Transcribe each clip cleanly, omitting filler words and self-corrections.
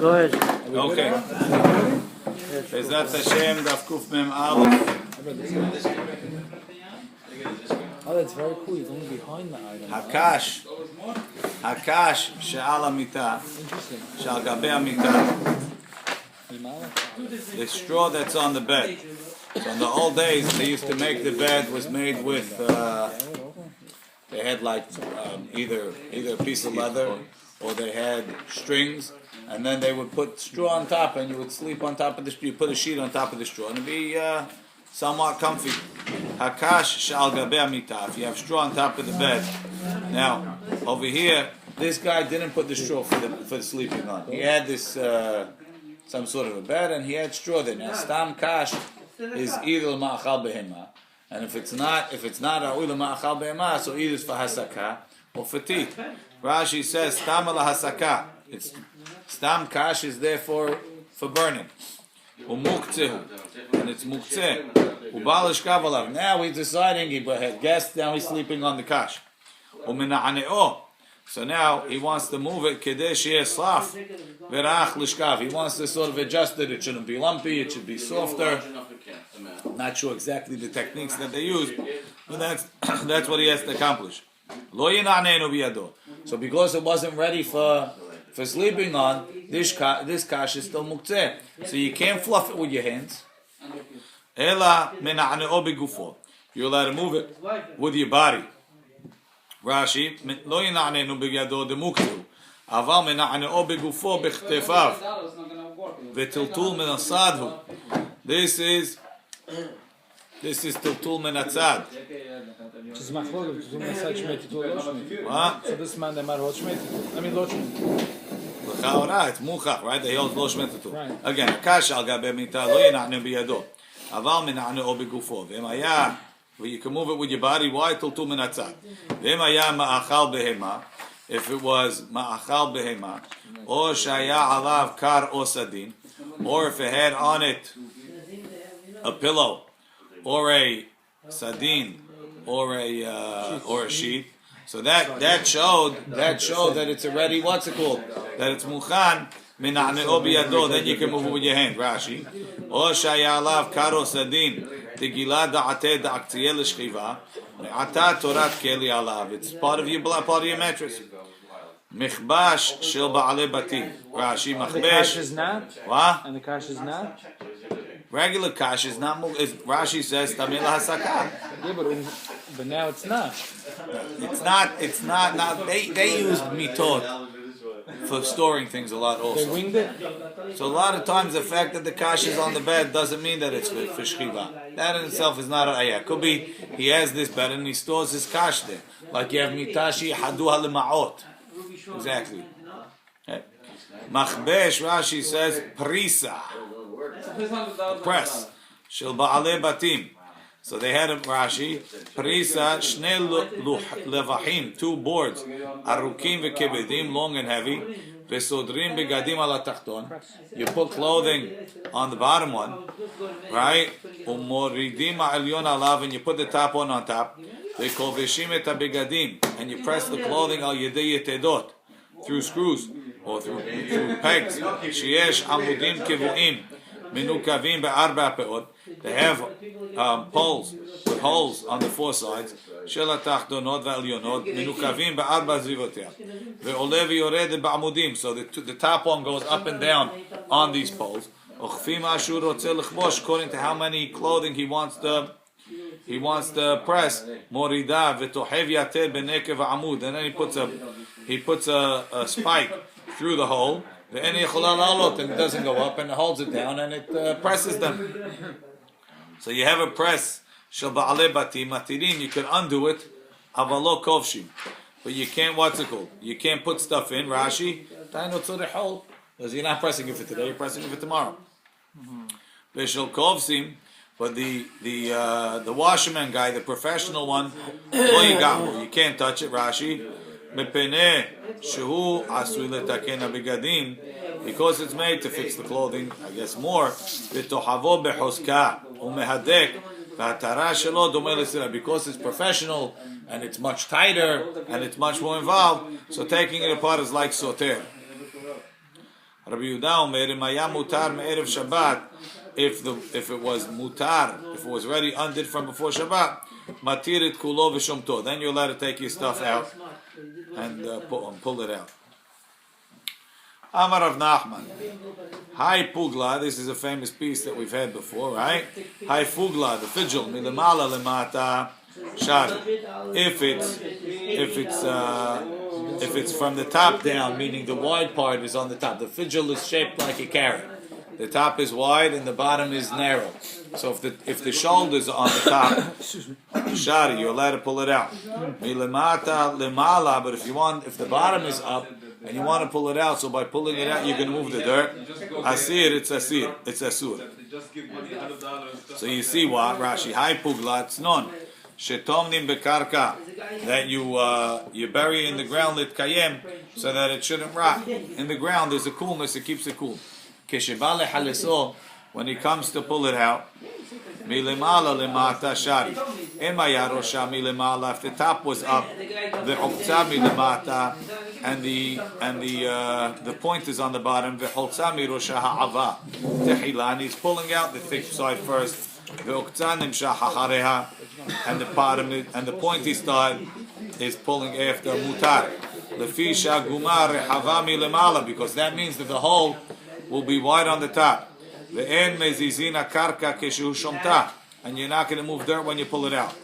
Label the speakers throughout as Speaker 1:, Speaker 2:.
Speaker 1: Go ahead.
Speaker 2: Okay. Bezrat Hashem, Daf Kuf Mem Alef.
Speaker 3: Oh, that's very cool. He's only behind the item.
Speaker 2: Hakash she'al hamita, she'al gabei hamita. The straw that's on the bed. So in the old days, they used to make the bed was made with. They had like either a piece of leather or they had strings, and then they would put straw on top, and you would sleep on top of the straw. You put a sheet on top of the straw, and it'd be somewhat comfy. Hakash she'al gabei hamita. If you have straw on top of the bed. Now over here, this guy didn't put the straw for the sleeping on. He had this some sort of a bed, and he had straw there. Now stam kash is either ma'achal behema, and if it's not ra'ui ma'achal behema, so either it's for hasaka or for teeth. Rashi says stam ala hasaka. It's stam kash is there for burning. Umukzehu, and it's mukzeh. Ubalish kavalav. Now he's deciding he had guests. Now he's sleeping on the kash. Umina'aneo. So now he wants to move it. Kedesh yesaf verach lishkav. He wants to sort of adjust it. It shouldn't be lumpy. It should be softer. Not sure exactly the techniques that they use, but that's what he has to accomplish. Lo yina'anenu biyado. So because it wasn't ready for sleeping on, this kash is still muktzeh. So you can't fluff it with your hands. Ela mena'aneo begufo. You're allowed to move it with your body. Rashi, lo yina'anenu biyado demuktu, aval mena'aneo begufo b'chtefav, v'tiltul min asadhu. This is tiltul min atzad. What?
Speaker 3: So this man, they might hold shmeti. I mean, lo shmeti.
Speaker 2: L'chaora, it's muchach, right? They hold lo shmeti.
Speaker 3: Right.
Speaker 2: Again, kash al gabei mita lo yina'anenu biyado, aval mena'aneo begufo. V'emaya. You can move it with your body. Why? Tiltul min atzad. If it was ma'achal behema, or shaya alav kar o sadin, or if it had on it a pillow, or a sadin, or a sheet, so that showed that it's already what's it called? That it's muchan mina'neo biyado. Then you can move it with your hand. Rashi, or shaya alav kar o sadin. It's part of your mattress. Michbash shel ba'alei batim. Rashi machbesh.
Speaker 3: The kash is not.
Speaker 2: What?
Speaker 3: And the kash is not.
Speaker 2: Regular kash is not. Rashi says tamil hasaka.
Speaker 3: Yeah, but now it's not.
Speaker 2: It's not. Now they used mitot for storing things a lot also.
Speaker 3: They winged it.
Speaker 2: So a lot of times the fact that the kash is on the bed doesn't mean that it's for shchiva. That in itself is not a ayah. Could be he has this bed and he stores his kash there. Like you have mitashi haduha lema'ot. Exactly. Machbesh, Rashi says, prisa. Press. Shel ba'alei batim. So they had a Rashi, prisa, shnei levahim, 2 boards, arukim vekebedim, long and heavy, vesodrim begadim ala tachton. You put clothing on the bottom one, right? Umoridim ha'elyon alav, and you put the top one on top. Vekoveshim et begadim, and you press the clothing al yedei yetedot, through screws or through pegs. Sheyesh amudim kevuim. Minukavim be'arba pe'ot. They have poles with holes on the 4 sides. Shel ha'tachdonot ve'elyonot. Minukavim be'arba zivoteh. Ve'oleh ve'yored ba'amudim. So the top one goes up and down on these poles. Uchfim ashur rotzeh l'chbosh, according to how many clothing he wants to press. Morida ve'tohev yater be'nekev ha'amud. And then he puts a spike through the hole. And it doesn't go up, and it holds it down, and it presses them. So you have a press, shel ba'alei batim matirin. You can undo it, avalo kovshim, but you can't. What's it called? You can't put stuff in. Rashi, because you're not pressing it for today. You're pressing it for tomorrow. V'shel kovsim, but the washerman guy, the professional one, you can't touch it. Rashi. Because it's made to fix the clothing, I guess more. Because it's professional and it's much tighter and it's much more involved, so taking it apart is like soter. Rabbi Yehuda Omer, Maya mutar me'erev Shabbat. If it was mutar, if it was already undid from before Shabbat, matirit kulo v'shomto. Then you're allowed to take your stuff out and pull it out. Amar Rav Nachman. Hai Pugla, this is a famous piece that we've had before, right? Hai Pugla, the fidgel, milimala lemata shari. If it's from the top down, meaning the wide part is on the top. The fidgel is shaped like a carrot. The top is wide and the bottom is narrow. So if the shoulders are on the top, shari, you're allowed to pull it out. Milimata lemala, but if the bottom is up, and you want to pull it out, so by pulling it out, you're going to move the dirt. Asir, it's asir, it's asur. So you see what Rashi, Hai Pugla Tznon, Shetomnim bekarka, that you bury in the ground lit kayem, so that it shouldn't rot. In the ground, there's a coolness; it keeps it cool. Keshebale haleso, when he comes to pull it out, milimala lemata shari. Emaya rosha milimala. If the top was up, the uktsa milimata. And the point is on the bottom. V'choltzami rosha ha'ava techilan. He's pulling out the thick side first. V'oktzan nimshah hachareha, and the bottom and the pointy side is pulling after mutar. Lefi shaguma rehava milemala, because that means that the hole will be wide on the top. Ve'en mezizina karka keshu shomta, and you're not going to move dirt when you pull it out.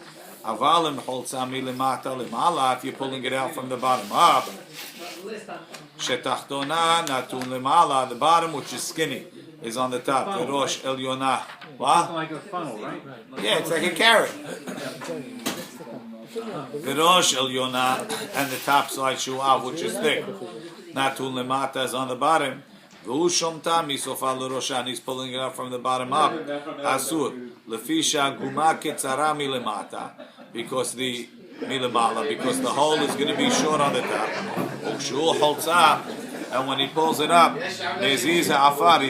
Speaker 2: Avalim choltzami lemata lemala, if you're pulling it out from the bottom up. Shetachtona natun lemala, the bottom, which is skinny, is on the top. Verosh elyona. What?
Speaker 1: Like a funnel, right?
Speaker 2: Yeah, it's like a carrot. Verosh elyona, and the top side shuav, which is thick. Natun lemata is on the bottom. V'ushomta misofa l'roshan, he's pulling it up from the bottom up. Asur lefisha guma ketzara milemata, because the hole is going to be short on the top. And when he pulls it up, he's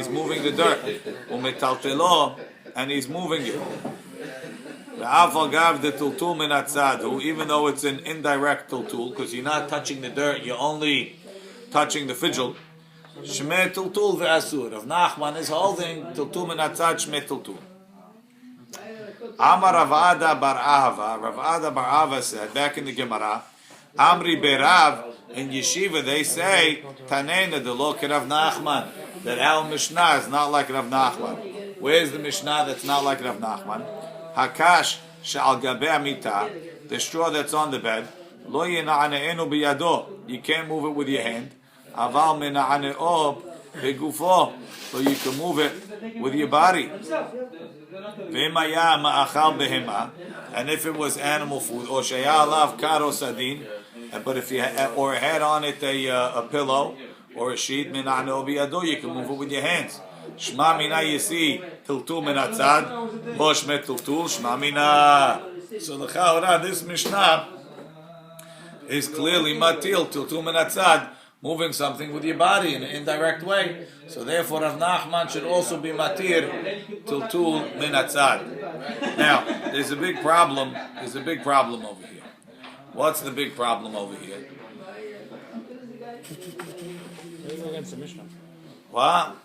Speaker 2: moving the dirt. And he's moving it. Even though it's an indirect tultul, because you're not touching the dirt, you're only touching the fidgel. Shmei tultul ve'asur. Rav Nachman is holding tultul min atzad shmei tultul. Amar Rav Ada bar Ahava said, back in the Gemara, Amri Berav, in Yeshiva they say, Tanena de lo Rav Nachman, that our Mishnah is not like Rav Nachman. Where's the Mishnah that's not like Rav Nachman? Hakash sha'al gabei amita, the straw that's on the bed, lo yena'ane'enu biyado, you can't move it with your hand. Aval mena'ane'o begufo, so you can move it with your body. And if it was animal food, or shayalav karo sadin, but if you had on it a pillow or a sheet, minano biyado, you can move it with your hands. Shma mina yisi tiltul min atzad, bosh met tiltul shma mina. So the chaura, this Mishnah is clearly matil tiltul min atzad, moving something with your body in an indirect way. So therefore, Rav Nachman should also be matir tiltul min atzad. Now, there's a big problem. There's a big problem over here. What's the big problem over here?
Speaker 3: Against the Mishnah.
Speaker 2: What?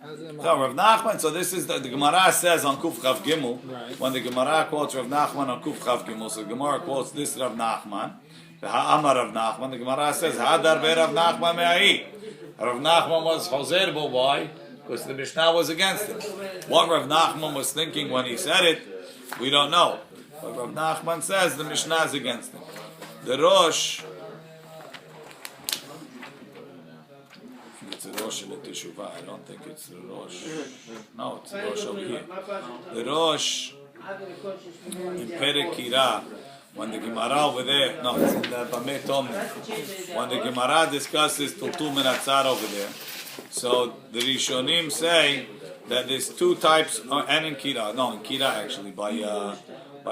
Speaker 2: So Rav Nachman. So this is the Gemara says on Kuf Chav Gimel.
Speaker 3: Right.
Speaker 2: When the Gemara quotes Rav Nachman on Kuf Chav Gimel, so the Gemara quotes this Rav Nachman. The Ha'amar Rav Nachman. The Gemara says Hadar be Rav Nachman me'ai. Rav Nachman was Chazerbo. Why? Because the Mishnah was against it. What Rav Nachman was thinking when he said it, we don't know. But Rav Nachman says the Mishnah is against him. The Rosh, it's the Rosh of the Teshuvah. I don't think it's the Rosh. No, it's the Rosh over here. The Rosh in Perek Kira, when the Gemara over there, no, it's in the Bameh Tomni. When the Gemara discusses Tultul min Atzar over there, so the Rishonim say that there's two types, and in Kira actually, by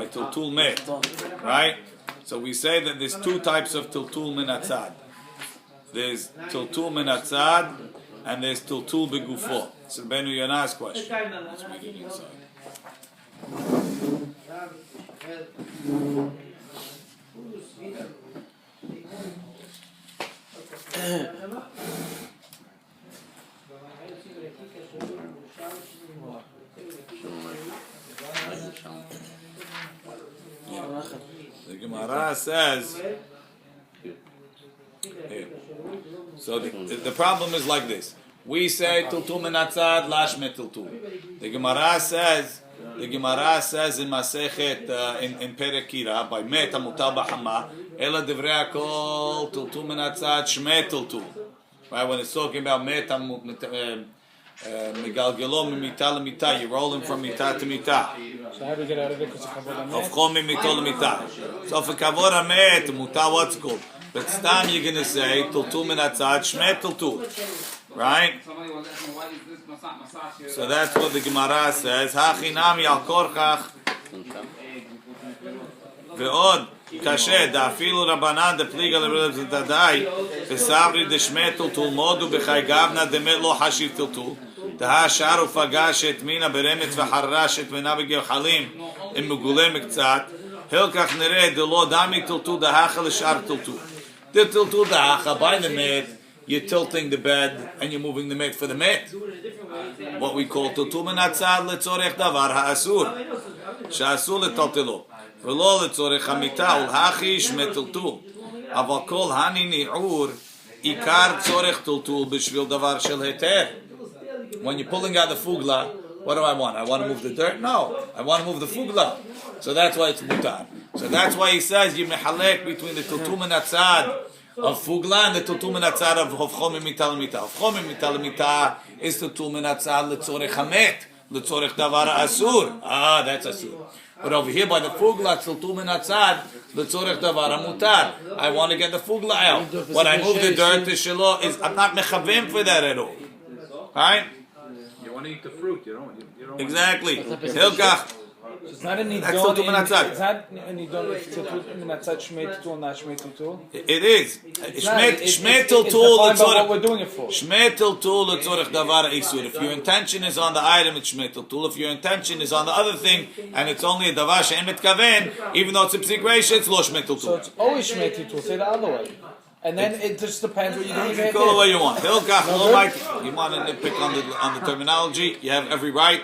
Speaker 2: Tultul Met, right? So we say that there's two types of Tultul min Atzad. There's Tultul min Atzad, and there's Tultul begufo. It's Rabbeinu Yonah's question. Let's read it inside. The Gemara says. Here. So the problem is like this. We say tiltul menatzad lashme tiltul. The Gemara says in Masechet in Perekira by Met Amutar B'Hama Ela Divrei Hakol tiltul menatzad shme tiltul. Right, when it's talking about Met Megalgelo mimita lemita, you roll him from mita to mita.
Speaker 3: So how do we get out of it? Because of kavod hamet?
Speaker 2: Of mimito lemita. So for kavod hamet, muta what's called? But stam you're going to say tiltul menatzad shme tiltul. Right? So that's what the Gemara says. Hachinam yal korchach ve'od kasher da'afilu rabanan depliga l'relevs d'adai v'savri d'shme tiltul modu b'chai gavna demet lo hashiv tiltul דהה שער ופגש את מינה ברמץ וחרש את מינה בגחלים עם מגולם קצת הלקח נראה דלא דמי טלטול דהכה לשאר טלטול. The tiltul da'acha, by the mat, you're tilting the bed and you're moving the mat for the mat. What we call tiltul menatzad letzorech davar ha'asur. Sha'asur letaltilo. V'lo letzorech hamita ulhachi shme tiltul. Aval kol hani ni'ur ikar tzorech tiltul b'shvil davar shel heter. When you're pulling out the fugla, what do I want? I want to move the dirt? No. I want to move the fugla. So that's why it's mutar. So that's why he says you mehalek between the tiltul menatzad of fugla and the tiltul menatzad of chomim mital mita. Of chomim mital mita is tiltul menatzad letzorech hamet, letzorech davar asur. Ah, that's asur. But over here by the fugla, tiltul menatzad letzorech davar mutar. I want to get the fugla out. When I move the dirt to shelo, I'm not mechavim for that at all. Right?
Speaker 1: You want to eat the fruit, you don't.
Speaker 2: Exactly. Hilkach.
Speaker 3: It's not a nidon.
Speaker 2: That's tiltul menatzad.
Speaker 3: It's not a nidon. It's tiltul menatzad shmei tiltul, not shmei tiltul.
Speaker 2: It is. Shmei tiltul
Speaker 3: letzorech. What we're doing it for.
Speaker 2: Shmei tiltul letzorech davar isur. If your intention is on the item, it's shmei tiltul. If your intention is on the other thing, and it's only a davar she'en mitkaven, even though it's a psik reisha, it's lo shmei tiltul.
Speaker 3: So it's always shmei tiltul. Say the other way. And then it just depends what you're doing.
Speaker 2: You can call it what you want. Hilkach lo mighty. You want to nitpick on the terminology? You have every right.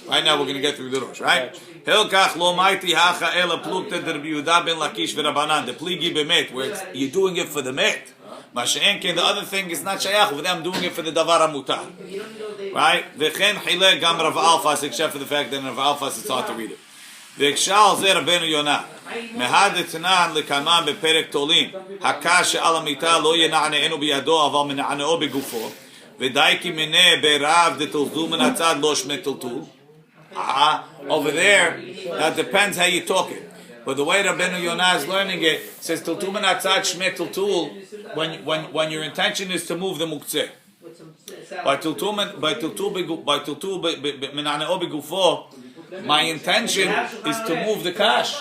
Speaker 2: Right now we're going to get through the Rosh, right? Hilkach lo mighty hacha ela plukta Rabbi Yehuda ben Lakish v'Rabanan. The pligi b'met, where you're doing it for the met. Masha'enken, the other thing is not shayach. With them doing it for the davar hamutar. Right? V'chen chilek gam Rav Alfas, except for the fact that in Rav Alfas it's hard to read it. V'ekshal zeh Rabbeinu Yonah. מהד אתנן לקיימם בפרק תולים הקש שעל המיטה לא ינענענו בידו אבל מנענעו בגופו ודי כי מנה ברב דתלתול מן הצד לא שמי טלטול. Over there, that depends how you talk it. But the way Rabbeinu Yonah is learning it, says tiltul מן הצד שמי טלטול when your intention is to move the muktzeh. by tiltul מנענעו בגופו, my intention is to move the kash.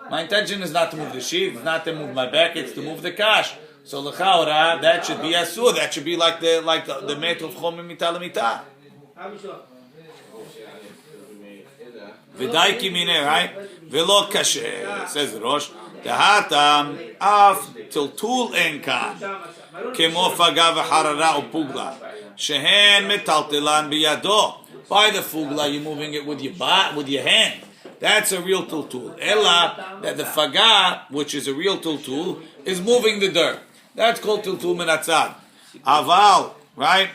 Speaker 2: My intention is not to move the sheath, it's not to move my back, it's to move the kash. So l'chaora, that should be asur. That should be like the met of chomim mita lemita. V'daiki mineh, right? V'lo kasher, says the Rosh. Tahatam af tiltul enkan kemo faga v'harara upugla shehen metaltelan biyado. By the fugla, you're moving it with your hand. That's a real tiltul. Ella, that the faga, which is a real tiltul, is moving the dirt. That's called tiltul menatzad. Aval, right?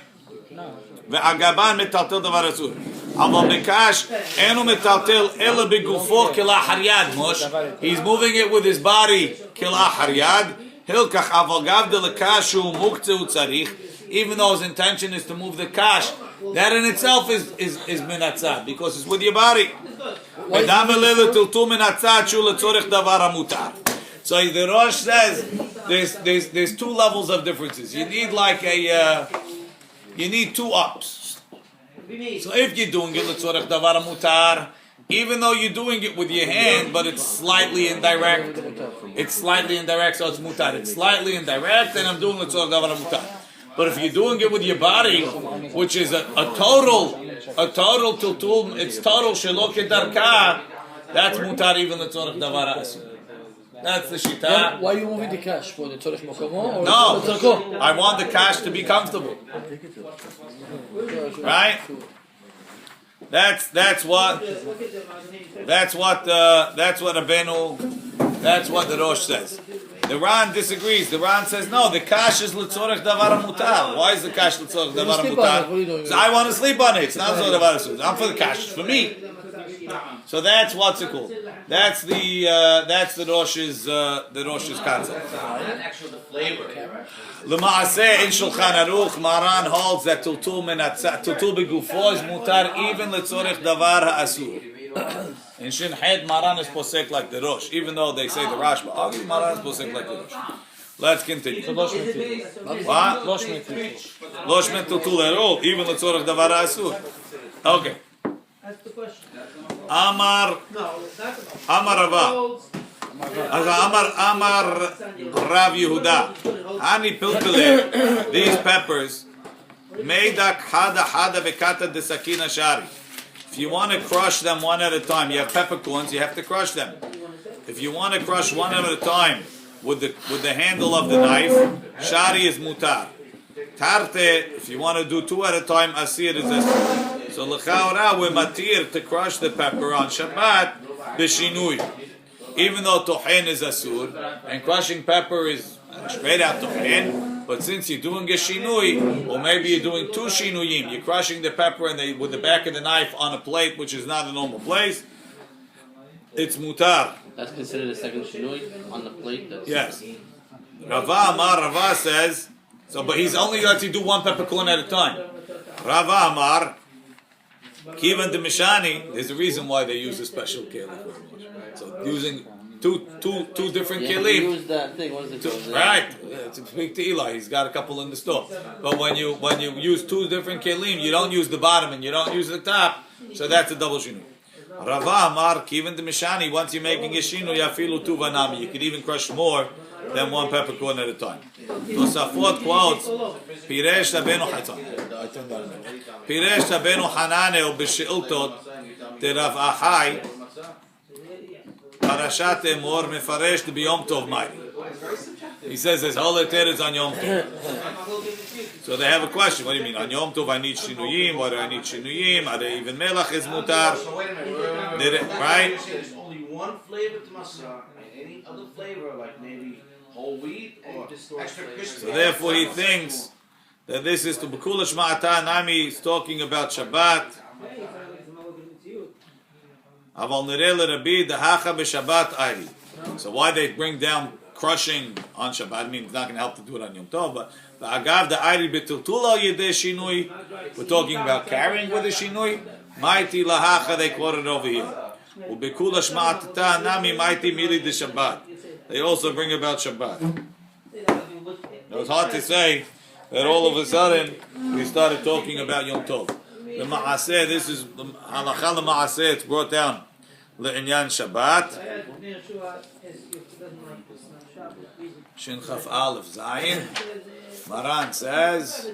Speaker 2: Ve'agaban metaltel davar asur. Aval mekash, enu metaltel ella begufo kila haryad, mosh. He's moving it with his body, kila haryad. Hilkach aval gav de lekashu muktzeh utzarich. Even though his intention is to move the kash, that in itself is menatzad, because it's with your body. So the Rosh says there's two levels of differences. You need you need two ups. So if you're doing it letzorech davar mutar, even though you're doing it with your hand, but it's slightly indirect, so it's mutar. It's slightly indirect, and I'm doing letzorech davar mutar. But if you're doing it with your body, which is a total tiltul, it's total shelo kedarka, that's mutar even letzorech davar asur. That's the shita.
Speaker 3: Why are you moving the cash? For the tzorech mokomo?
Speaker 2: No, I want the cash to be comfortable. Right? That's what the Rosh says. The Ran disagrees. The Ran says no. The cash is l'tzorech davar mutar. Why is the cash l'tzorech davar mutar? I want to sleep on it. It's not l'tzorech davar mutar. I'm for the cash. It's for me. So that's what's it called. That's the Rosh's concept. L'maaseh in Shulchan Aruch, Maran holds that tutul begufo is mutar even l'tzorech davar ha'asur. In Shin Het, Maran is posek like the Rosh, even though they say the Rashba. Obviously, Maran is posek like the Rosh. Let's continue. What? Losh men tutul at all, even l'tzorech davar ha'asur. Okay. Amar Rava. Amar Rav Yehuda. Ani pilpile. These peppers. Meidak hada bekata de sakina shari. If you want to crush them one at a time, you have peppercorns, you have to crush them. If you want to crush one at a time with the handle of the knife, shari is mutar. Tarte, if you want to do two at a time, asir is asir. So l'chaora we're matir to crush the pepper on Shabbat b'shinui. Even though tohen is asur and crushing pepper is straight out tohen, but since you're doing a shinui, or maybe you're doing two shinuyim, you're crushing the pepper and with the back of the knife on a plate, which is not a normal place, it's mutar.
Speaker 4: That's considered a second shinui on the plate.
Speaker 2: Yes. Rava says so, but he's only lets you do one peppercorn at a time. Rava Amar. Kivan de Mishani, there's a reason why they use a special kelim. So using two different kelim.
Speaker 4: Use that thing. What is it called?
Speaker 2: Right. To speak to Eli, he's got a couple in the store. But when you use two different kelim, you don't use the bottom and you don't use the top. So that's a double shinu. Rava Amar Kivan de Mishani. Once you're making a shinu, yafilu tu vanami. You could even crush more than one peppercorn at a time. Tosafot quotes Piresh Rabbeinu Piresh Rabbeinu Hanane u'b'she'utot Rav Achai Parashat Emor mefaresh b'Yom Tov Mai. He says his whole letter is on Yom Tov. So they have a question. What do you mean on Yom Tov? I need shinuyim. Why do I need shinuyim? Are they even melach is mutar? Did it right?
Speaker 5: There's only one flavor to masah, and any other flavor like maybe whole wheat or extra crispy.
Speaker 2: So therefore he thinks that this is to B'kula Shma'ata Nami is talking about Shabbat. Aval Nireh L'Rabbi Dahacha B'Shabbat Ayri. So why they bring down crushing on Shabbat? I mean, it's not going to help to do it on Yom Tov, but Agav the Ayri B'Tiltul Al Yedei Shinui. We're talking about carrying with a Shinui. Maiti Lahacha, they quoted over here. U'B'Kula Shma'ata Nami Maiti Mili De Shabbat. They also bring about Shabbat. It's hard to say that all of a sudden we started talking about Yom Tov. The Ma'aseh, this is the Halakha the Ma'aseh, it's brought down Le'inyan Shabbat. Shin Chaf Aleph Zayin. Maran says,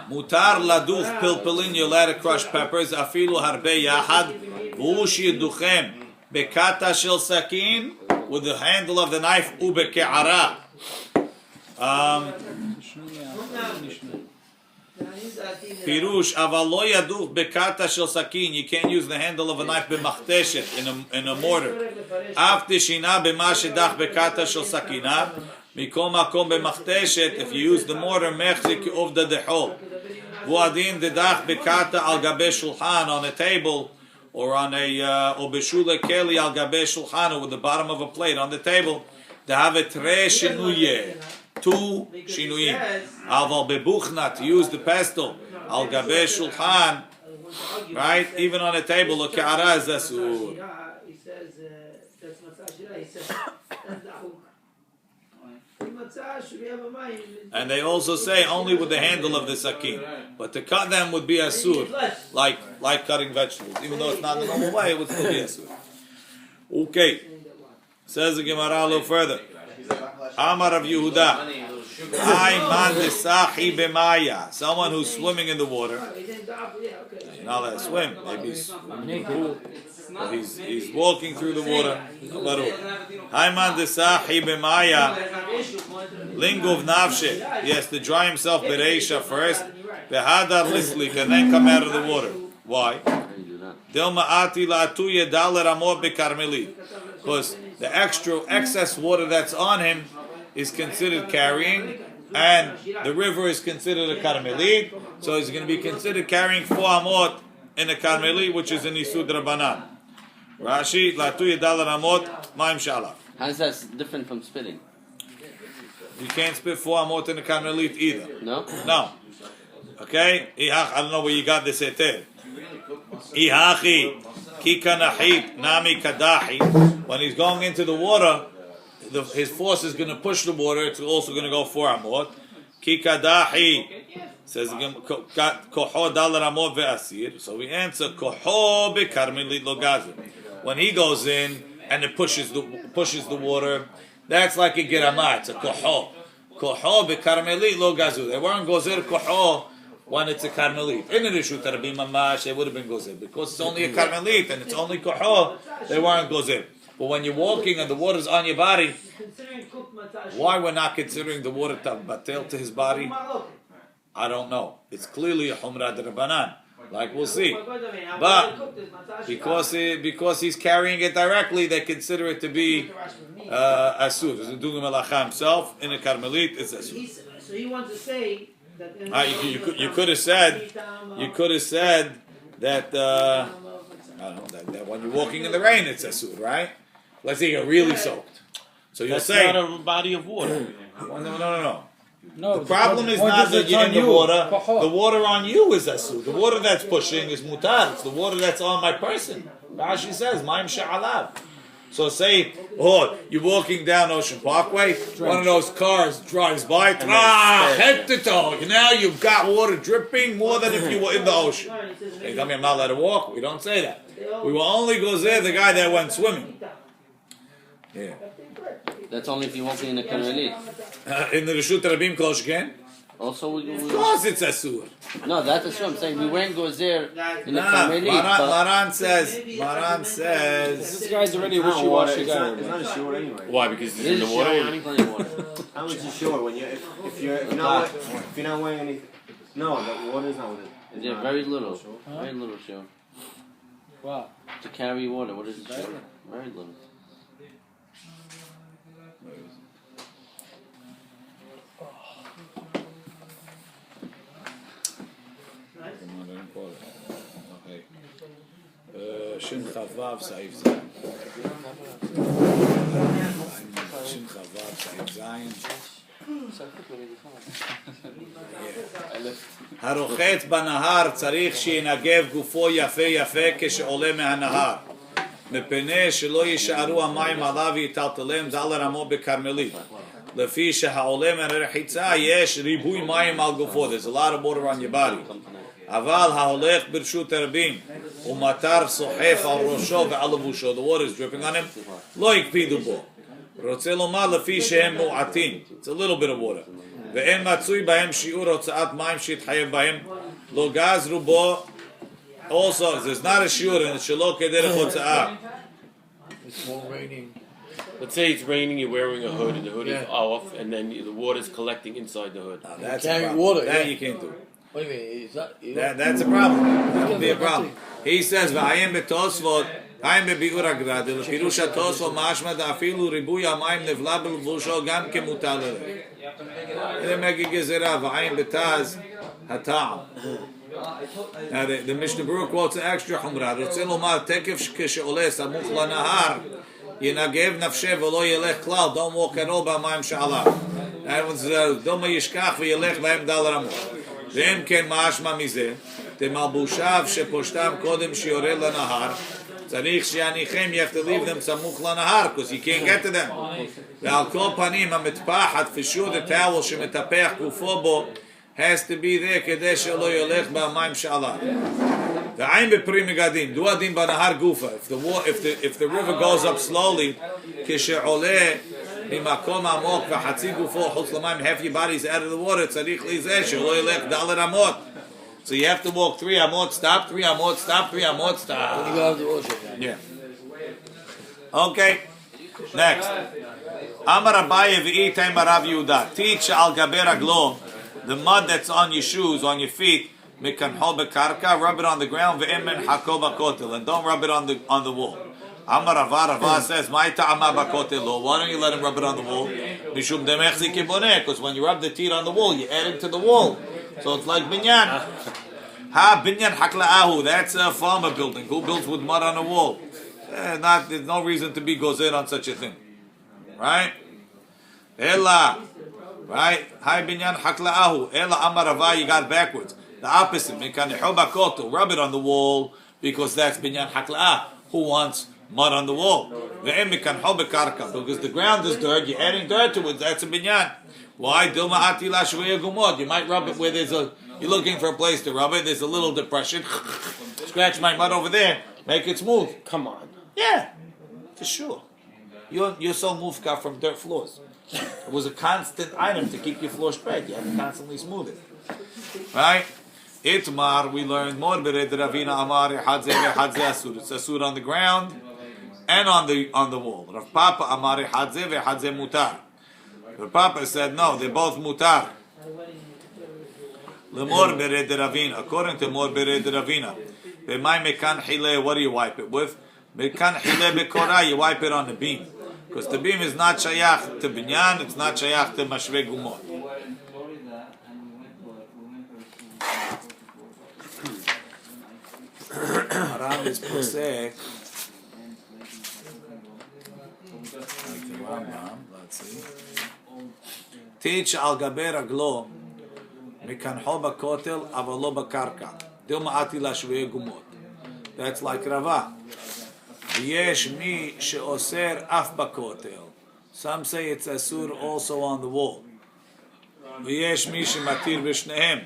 Speaker 2: Mutar laduch pilpilin, you're allowed to crush peppers, afilu harbe yahad, v'ush yiduchem, bekata shel sakin, with the handle of the knife, ubeke'ara. Pirush, aval lo yaduch bekata shel sakin, you can't use the handle of a knife b'machteshet, in a mortar. Af tishina b'ma shedach bekata shel sakina, Mikom makom b'machteshet, if you use the mortar, mechzik of the dehol. Vuadin dedach bekata al gabe shulchan, on a table, or on a or b'shule keli al gabe shulchan, or with the bottom of a plate on the table. Dehave tre shinuye, two shinuyim. Aval bebuchna, to use the pestle al gabe shulchan, right? Even on a table, lo ke'ara is asur. And they also say only with the handle of the sakin, but to cut them would be asur, like cutting vegetables. Even though it's not the normal way, it would still be asur. Okay, says the Gemara a little further. Amar of Yehuda, I man desachi b'maya, someone who's swimming in the water. You're not allowed to swim. Maybe he's in the pool. Or he's walking through the water. Hayman desahi b'maya lingov nafshe. He has to dry himself bereisha first, behadar lislik, and then come out of the water. Why? Because the excess water that's on him is considered carrying, and the river is considered a karmelit, so he's going to be considered carrying 4 amot in a karmelit, which is an isud rabbanan. Rashi, latu yedal amot ma'im shalaf.
Speaker 4: How is that different from spitting?
Speaker 2: You can't spit 4 amot in a karmelit either.
Speaker 4: No?
Speaker 2: No. Okay? I don't know where you got this eter. Ihachi kikanahit nami kadahi. When he's going into the water, his force is going to push the water. It's also going to go 4 amot. Kikadahi says koho dalar amot ve'asir. So we answer koho bekarmelit lo gazer. When he goes in and it pushes the water, that's like a girama. It's a koho. Koho bekarmelit lo gazer. They weren't gozer koho when it's a karmelit. In the Rishut Rabbi Mamash, it would have been gozer. Because it's only a karmelit and it's only koho, they weren't gozer. But when you're walking and the water's on your body, why we're not considering the water batel to his body? I don't know. It's clearly a humra d'Rabbanan, like we'll see. But because he's carrying it directly, they consider it to be asur. He's doing melacha himself in a karmelit. It's asur.
Speaker 6: So he wants to say that
Speaker 2: you could have said that I don't know that when you're walking in the rain, it's asur, right? Let's say you're really soaked. So you'll say
Speaker 7: not a body of water.
Speaker 2: No. The problem is not that you're in the water. The water on you is asur. The water that's pushing is mutar. It's the water that's on my person. Rashi says, "Ma'im sha'alav." So say, you're walking down Ocean Parkway. One of those cars drives by. Head to toe. Now you've got water dripping more than if you were in the ocean. They tell me I'm not allowed to walk. We don't say that. We will only go there the guy that went swimming. Yeah.
Speaker 4: That's only if you're walking in a karmelit.
Speaker 2: In the Rishut Rabim Kol Sheken?
Speaker 4: Also,
Speaker 2: Of course it's asur.
Speaker 4: No, that's asur. I'm saying we weren't goes there in a karmelit.
Speaker 2: Maran says.
Speaker 3: This guy's already wishy-washy guy.
Speaker 7: It's not a shore anyway. Why? Because it's in the water.
Speaker 4: Plenty of water.
Speaker 7: How much is shore when if you're not wearing anything? No, the water is not with it.
Speaker 4: Yeah, very little. Very little shore.
Speaker 3: Wow.
Speaker 4: To carry water, what is it shore? Very little.
Speaker 2: Shin Chavav Saif Zayin. Shin Chavav Saif Zayin. הרוחץ בנהר צריך שינגב גופו יפה יפה כשעולה מהנהר מפני שלא יישארו המים עליו ויטלטלם דל רמו בכרמלית לפי שהעולה מהרחיצה יש ריבוי מים על גופו. There's a lot of water on your body. אבל ההולך ברשות הרבים ומטר סוחף על ראשו ועל לבושו, the water is dripping on him, לא יקפידו בו. רוצה לומר לפי שהם מועטים, it's a little bit of water, ואין מצוי בהם שיעור הוצאת מים שיתחייב בהם, לא גזרו בו, also there's not a שיעור in it שלא כדרך הוצאה.
Speaker 8: It's more raining.
Speaker 7: Let's say it's raining, you're wearing a hood, and the hood is off, and then the water's collecting inside the hood.
Speaker 2: That's
Speaker 8: carry
Speaker 2: a problem.
Speaker 8: water,
Speaker 2: That
Speaker 8: yeah.
Speaker 2: you can't do.
Speaker 8: What do you mean? Is
Speaker 2: That's a problem. That would be a problem. He says, "V'ayim betosvot, hayim bebiur agrad, l'pirush atosvot mashma da'afilu ribuy hamayim nevla b'lvusho gam kemutar lereh." Ele megi gezerah, v'ayim betaz hatam. Now the Mishnah Berurah quotes an extra chumrah. Rotzeh lomar tekef keshe'oleh samuch lanahar yinagev nafshe v'lo yelech klal. Don't walk at all b'hamayim she'alav. That one's doma yishkach v'yelech b'hem dal ramot. ואם כן משמע מזה, תמלבושיו שפושטם קודם שיורד לנהר, צריך שיניחם you have to leave them סמוך לנהר, because you can't get to them. ועל כל פנים המטפחת, for sure the towel שמטפח גופו בו, has to be there כדי שלא ילך במים שעליו. ועין בפרי מגדים, דו הדין בנהר גופה, if the river goes up slowly, כשעולה ממקום עמוק וחצי גופו חוץ למים, half your body is out of the water, צריך לזה שלא ילך דל רמות. So you have to walk 3 amot, stop, 3 amot, stop, 3 amot, stop.
Speaker 8: You got the ocean.
Speaker 2: Yeah. Okay. Next. Amar Abaye v'itay Rav Yehuda. Teach al gaber aglo, the mud that's on your shoes, on your feet. Mikanhol bekarka, rub it on the ground. Ve'emen hako bakotel, and don't rub it on the wall. Amar Rava says, "My ta'ama bakotel lo." Why don't you let him rub it on the wall? Mishum demechzi kiboneh, because when you rub the teeth on the wall, you add it to the wall, so it's like binyan. Ha binyan hakla'ahu. That's a farmer building. Who builds with mud on the wall? There's no reason to be gozer on such a thing, right? Ella, right? Hi binyan hakla'ahu. Ella amar Rava, you got backwards. The opposite. Mikanihu bakotel. Rub it on the wall because that's binyan hakla'ah. Who wants mud on the wall? Because the ground is dirt, you're adding dirt to it. That's a binyan. Why? You might rub it where you're looking for a place to rub it. There's a little depression. Scratch my mud over there. Make it smooth.
Speaker 4: Come on.
Speaker 2: Yeah, for sure. You're so mufka from dirt floors. It was a constant item to keep your floor straight. You had to constantly smooth it. Right? Itmar, we learned more. Ravina Amar Hadze Asur. It's asur on the ground and on the wall. Rav Papa Amar Hadze Hadze Mutar. Rav Papa said no, they're both mutar. Lemor Bered Ravina. According to Mor Bered Ravina, B'may Mekan Hile. What do you wipe it with? Mekan Hile Bekorah. You wipe it on the beam because the beam is not shayach to binyan. It's not shayach to mashve gumot. Aram is posek. Like the Rambam, let's see. Teach al gaber aglo mikanho bakotel avalo bakarka. Dilmaati lashvei gumot. That's like Rava. Yesh mi sheoser af bakotel. Some say it's asur also on the wall. Yesh mi shematir b'shnehem.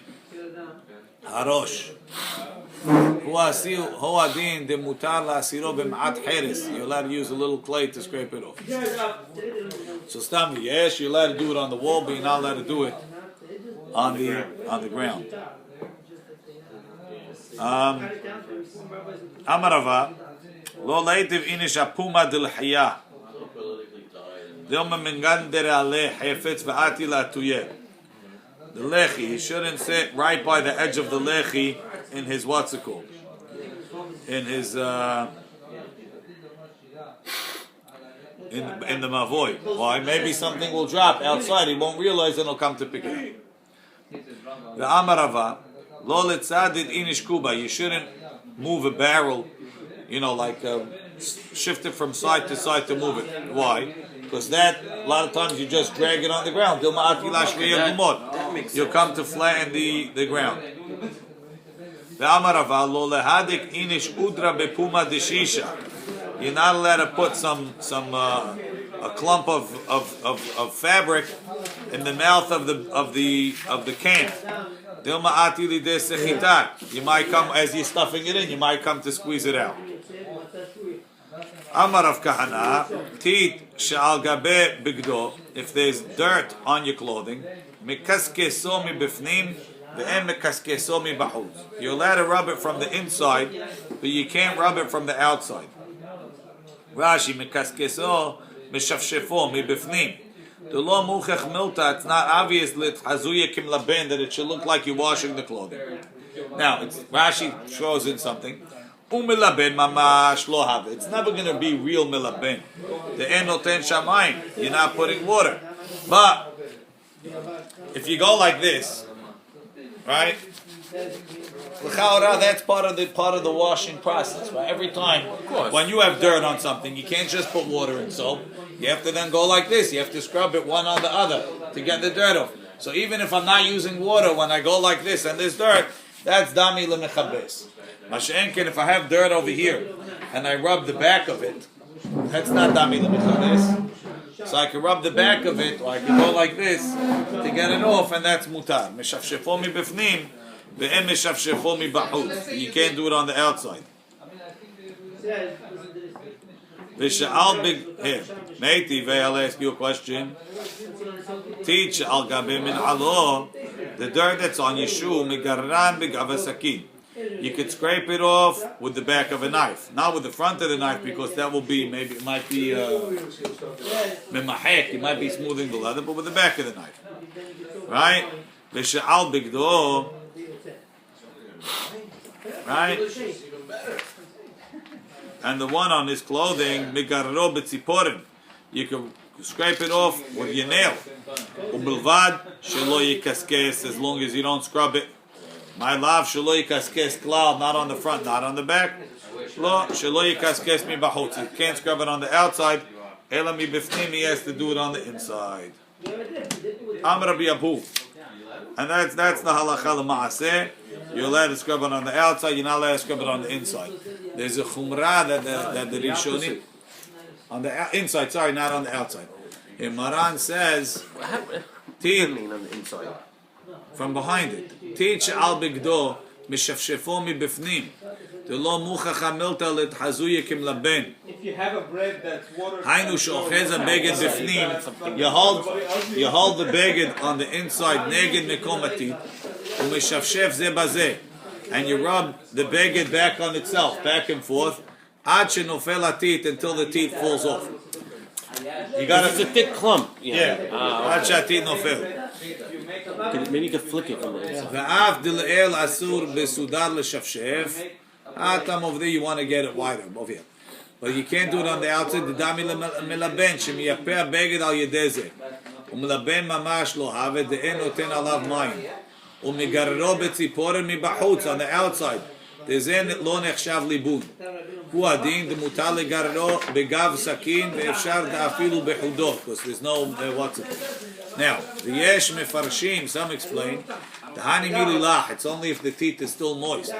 Speaker 2: Harosh. You're allowed to use a little clay to scrape it off. So Stami, yes, you're allowed to do it on the wall, but you're not allowed to do it on the ground. Amarava, lo leitiv inish apuma del haya. Dilma mingandere ale hefetz va'ati la tuyeh. The lechi, he shouldn't sit right by the edge of the lechi in his what's it called? In his in the mavoy. Why? Maybe something will drop outside. He won't realize and he'll come to pick it up. The Amarava, lo letzadid inish kuba. You shouldn't move a barrel, like shift it from side to side to move it. Why? Because that, a lot of times you just drag it on the ground. You'll come to flatten the ground. You're not allowed to put a clump of fabric in the mouth of the can. You might come, as you're stuffing it in, you might come to squeeze it out. Amar of Kahana, Tit Sha'al Gabe Bigdo, if there's dirt on your clothing, Mekaskeso mi bifnim, ve'em mekaskeso mi bahuz. You're allowed to rub it from the inside, but you can't rub it from the outside. Rashi, Mekaskeso mishafshefo mi bifnim. The lo muchech milta, it's not obvious hazuye kim laben that it should look like you're washing the clothing. Now, Rashi throws in something. Umilaben mamash lo have. It's never going to be real milaben. The enoten shamayim. You're not putting water. But if you go like this, right? That's part of the washing process. Right? Every time when you have dirt on something, you can't just put water and soap. You have to then go like this. You have to scrub it one on the other to get the dirt off. So even if I'm not using water, when I go like this and there's dirt, that's dami lemechabes. Mashenkin, if I have dirt over here and I rub the back of it, that's not dami lemechabes. So I can rub the back of it, or I can go like this to get it off, and that's mutar. Meshafshefo mi bifnim, ve'en meshafshefo mi ba'ut. You can't do it on the outside. V'sha'al big here, Meiti, I'll ask you a question. Teach al gabe min alo The dirt that's on your shoe, megarran b'gavasakin. You could scrape it off with the back of a knife, not with the front of the knife, because that will be maybe it might be memahek. You might be smoothing the leather, but with the back of the knife, right? V'she'al bigdo, right? And the one on his clothing, megarro b'tziporim. You can scrape it off with your nail. Ubilvad shelo yikaskes, as long as you don't scrub it. My love, shelo yikaskes klal, not on the front, not on the back. Lo shelo yikaskes mi b'chutz. You can't scrub it on the outside. Ela mi b'fnim, he has to do it on the inside. Am Rabbi Abu. And that's the halacha l'maaseh. You're allowed to scrub it on the outside. You're not allowed to scrub it on the inside. There's a chumrah that the Rishonim on the inside. Sorry, not on the outside. And Maran says, "Teach
Speaker 7: on the inside.
Speaker 2: from behind it. Teach al bigdo mishafshefo mi bifnim. Lo muchacha milta letchazuye kim laben.
Speaker 3: If you have a bread that's water.
Speaker 2: Hainu she'ochez a beged bifnim. You hold the beged on the inside. Neged mekomati. Umishafshef ze bazeh. And you rub the beged back on itself, back and forth. Ad shenofel hatit, until the teeth falls off. You got
Speaker 9: It's a thick clump.
Speaker 2: yeah. Ad shatit nofel.
Speaker 9: Maybe you could flick it from the inside.
Speaker 2: Ve'af dil'el asur besudar l'shafshef. Atam over there, you want to get it wider over here, but you can't do it on the outside. The dami melaben shemiyapeh beged al yedeze. Umelaben mamash lo have de'en noten alav mayim. Umigarro betziporen mibachutz, on the outside. Dezen lo nechshav libun. Hu adin demutar legarro begav sakin ve'efshar da'afilu behudot, because there's no what's it. Now the yesh mefarshim, some explain the hani mililach. It's only if the teeth is still moist.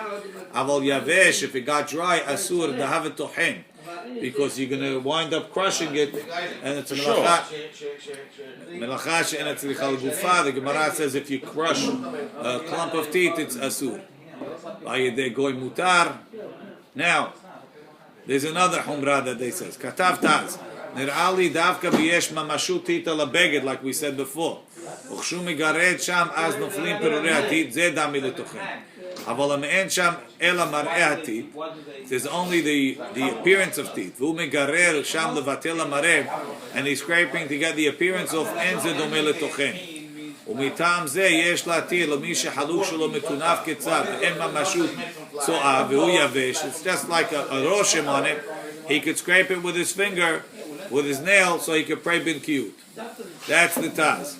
Speaker 2: Aval yavesh, if it got dry, asur dahavet tochen, because you're going to wind up crushing it, and it's a melacha she'en tzricha l'gufa. The Gemara says if you crush a clump of teeth, it's asur. Vayedei goy mutar. Now, there's another humrah that they says. Katav taz. Nir'ali davka b'yesh mamashu tita labeged, like we said before. Uchshu migared sham az noflim perurei hatit, ze dami letochem. Aval me'en sham ela mar'eh hatit. There's only the appearance of teeth. V'u migarer sham levatel mar'eh, and he's scraping to get the appearance of en ze domeh letochem. ומטעם זה יש להתיר למי שחלוק שלו מטונף קצת ואין ממשות צועה והוא יבש. It's just like a roshem on it. He could scrape it with his finger, with his nail, so he could pray bin kiyut. That's the taz.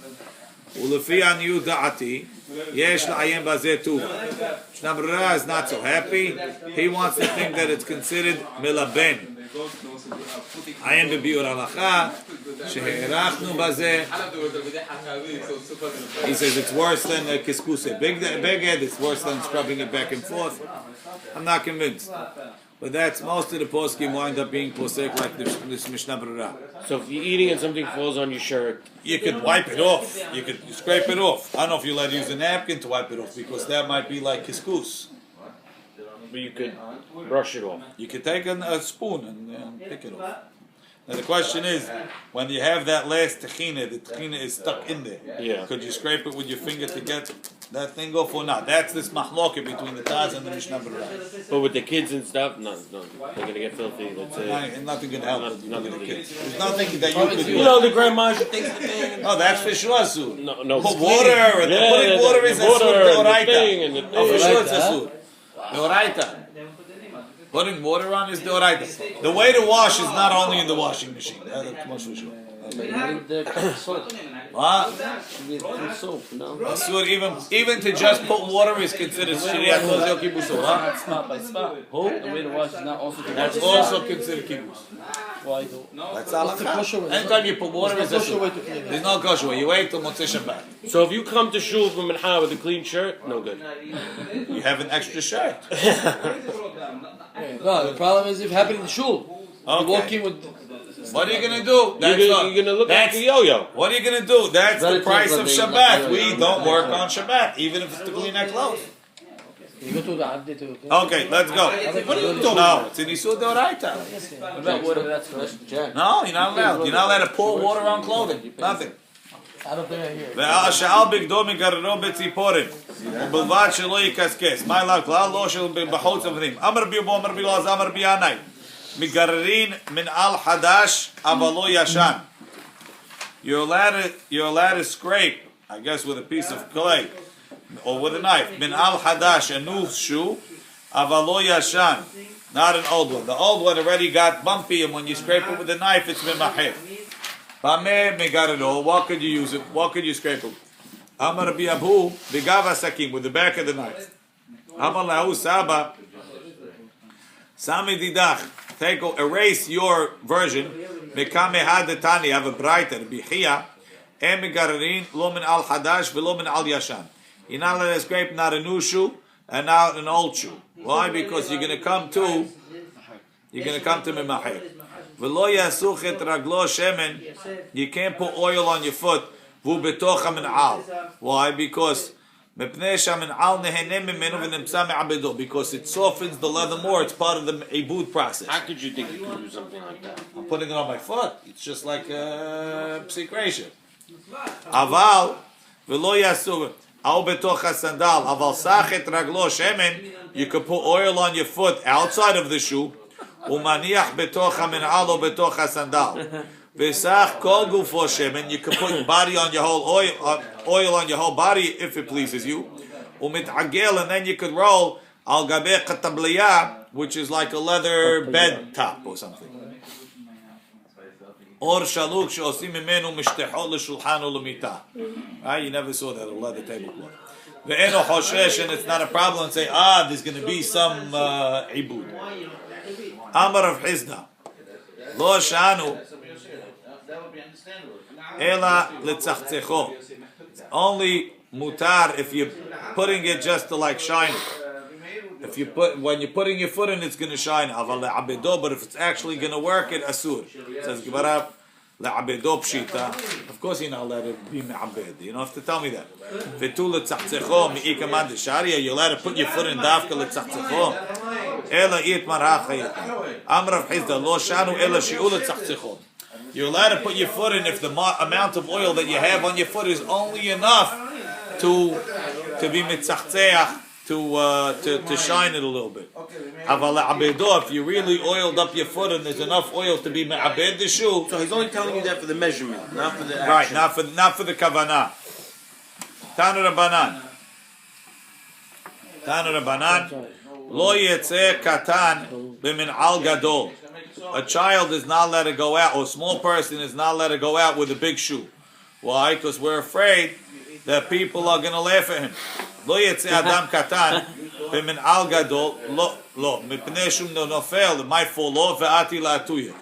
Speaker 2: ולפי עניות דעתי יש לעיין בזה טוב. Mishnah Berurah is not so happy. He wants to think that it's considered melaben. עיין בביאור הלכה שהערכנו בזה. He says it's worse than a kiskuse beged, it's worse than scrubbing it back and forth. I'm not convinced. But that's most of the poskim wind up being posek like this Mishnah Berurah.
Speaker 9: So if you're eating and something falls on your shirt,
Speaker 2: You could wipe it off. You could scrape it off. I don't know if you're allowed to use a napkin to wipe it off, because that might be like kiskus.
Speaker 9: but you could brush it off.
Speaker 2: You could take a spoon and pick it off. Now the question is, when you have that last tahina, the tahina is stuck in there.
Speaker 9: Yeah.
Speaker 2: Could you scrape it with your finger to get that thing off or not? That's this mahloket between the Taz and the Mishnah Berurah.
Speaker 9: But with the kids and stuff, no, they're gonna get filthy. Let's say.
Speaker 2: And nothing can help with
Speaker 9: Nothing
Speaker 2: the
Speaker 9: to
Speaker 2: kids.
Speaker 9: do.
Speaker 2: There's nothing that you could do.
Speaker 9: You know the grandma she takes the thing.
Speaker 2: Oh, that's for sure, Asur.
Speaker 9: No.
Speaker 2: Put water, and putting water is Asur Deoraita. Oh, for sure it's Asur. Deoraita. Putting water on is Deoraita. The way to wash is not only in the washing machine. That's much for sure. What?
Speaker 4: Soap, no?
Speaker 2: Asur, even to just put water is considered Shiriyat Mozel Kibbutz. Huh?
Speaker 3: Spot by spot.
Speaker 2: Who?
Speaker 3: The way to wash is not also.
Speaker 2: That's also considered Kibbutz.
Speaker 3: Why do?
Speaker 2: That's
Speaker 3: What's the kosher
Speaker 2: halakha.
Speaker 3: way?
Speaker 2: Anytime you put water is
Speaker 3: What's the kosher way
Speaker 2: Asur.
Speaker 3: to clean it?
Speaker 2: There's no kosher way. You wait till Motzei Shabbat.
Speaker 9: So if you come to shul from Mincha with a clean shirt, no good.
Speaker 2: You have an extra shirt.
Speaker 3: No, the problem is if happening in the shul. You walk in with.
Speaker 2: What are you gonna do?
Speaker 9: You're gonna look like a yo-yo.
Speaker 2: What are you gonna do? That's the
Speaker 4: Very
Speaker 2: price of
Speaker 4: clean,
Speaker 2: Shabbat. We don't work on Shabbat, even if it's to clean our clothes.
Speaker 3: You go to the Abdi to.
Speaker 2: Okay, let's go. No, it's an Isur Deoraita.
Speaker 3: What about water that's fresh?
Speaker 4: Jack.
Speaker 2: No, you're not allowed. You're not allowed to pour water on clothing. Nothing.
Speaker 3: I don't think I hear it.
Speaker 2: והשאל בגדו מגררו בציפורן ובלבד שלא יקסקס מה אליו כלל לא של בחוץ עבדים אמר ביובו אמר בילעז אמר ביעני מגררין מנעל חדש אבל לא ישן. You're allowed to scrape, I guess, with a piece of clay or with a knife. Mנעל חדש, a new shoe, אבל לא ישן, not an old one. The old one already got bumpy, and when you scrape it with a knife, it's ממחר. Bameh megarelo. What could you use it? What could you scrape it? Amar Rabbi Abu b'gav sakim, with the back of the knife. Amar lahu Saba Sami didach. Erase your version. Mekame hadetani, have a brighter bihia. Em megarin lo min al hadash v'lo min al yashan. You're not allowed to scrape not a new shoe and not an old shoe. Why? Because you're going to come to memachir. V'lo yasuch et raglo shemen. You can't put oil on your foot. Vu betocha min al. Why? Because because it softens the leather more. It's part of the ibud process.
Speaker 9: How could you think you could do something like that?
Speaker 2: I'm putting it on my foot. It's just like psikration. Aval v'lo yasuv al betocha sandal. Aval sachet raglo shemen. You could put oil on your foot outside of the shoe. Umaniach betocha min al o betocha sandal. V'sach kol gufo shemen. You could put body on your whole oil on your whole body if it pleases you. Umitagel, and then you could roll al gabe katabliya, which is like a leather bed top or something. Or shaluk she'osim mimenu mishtechot l'shulchan u'lemita. Right? You never saw that, a leather tablecloth. Ve'eno hoshesh, and it's not a problem. And say, there's going to be some ibud. Amar of Hizda. Lo shanu. Ela letzachzecho. Only mutar if you're putting it just to like shine it. When you're putting your foot in, it's going to shine. Aval le'abedo, but if it's actually going to work, it asur. It says Gemara le'abedo pshita. Of course, you're not allowed to be me'abed. You don't have to tell me that. Vetu letzachzecho mi'ika man desharia. You're allowed to put your foot in dafka letzachzecho. Ela it marachayit. Amrav Hizda lo shanu ela shi'u letzachzecho. You're allowed to put your foot in if the amount of oil that you have on your foot is only enough to be mitzachzeach, to shine it a little bit. If you really oiled up your foot and there's enough oil to be me'abed the shoe.
Speaker 9: So he's only telling you that for the measurement, not for the action.
Speaker 2: Right, not for the kavanah. Tanu Rabbanan. Lo yetzeh katan b'min al gadol. A child is not allowed to go out, or a small person is not allowed to go out with a big shoe. Why? Because we're afraid that people are going to laugh at him. Lo yetzeh adam katan b'min al gadol. Lo mipnei shum nofel. It might fall off ve'ati la'atuya,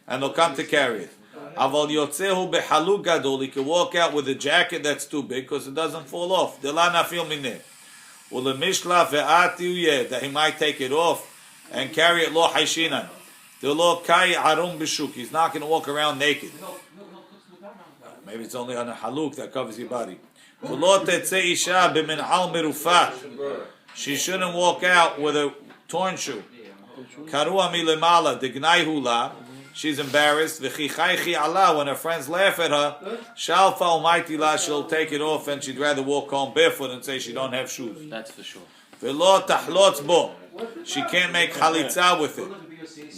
Speaker 2: and they'll come to carry it. Aval yotzehu behaluk gadol. He can walk out with a jacket that's too big because it doesn't fall off. Dela nafil mineh. Ulemishla ve'ati uyeh, that he might take it off and carry it lo haishinan. He's not going to walk around naked. Maybe it's only on a haluk that covers your body. She shouldn't walk out with a torn shoe. She's embarrassed. When her friends laugh at her, she'll take it off and she'd rather walk home barefoot and say she don't have shoes.
Speaker 9: That's for sure.
Speaker 2: She can't make halitza with it.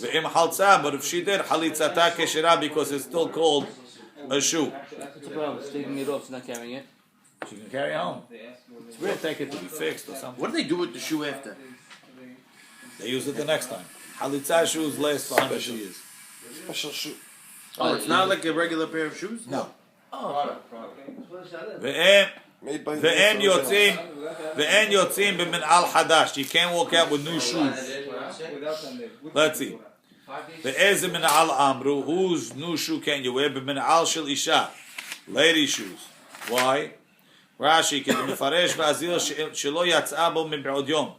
Speaker 2: But if she did, halitzata keshira, because it's still called a shoe.
Speaker 4: What's the problem? It's taking it off, she's not carrying it.
Speaker 2: She can carry it home. We'll take it to be fixed or something.
Speaker 9: What do they do with the shoe after?
Speaker 2: They use it the next time. Halitza shoes last for special years.
Speaker 9: Special shoe. Oh, it's not like a regular pair of shoes?
Speaker 2: No. Ve'en yotzim b'min al hadash. You can't walk out with new shoes. Let's see. Ve'ez min al amru. Whose new shoe can you wear? B'min al shel isha. Lady shoes. Why? Rashi can mefresh v'azil shelo yatz'a bo mib'od yom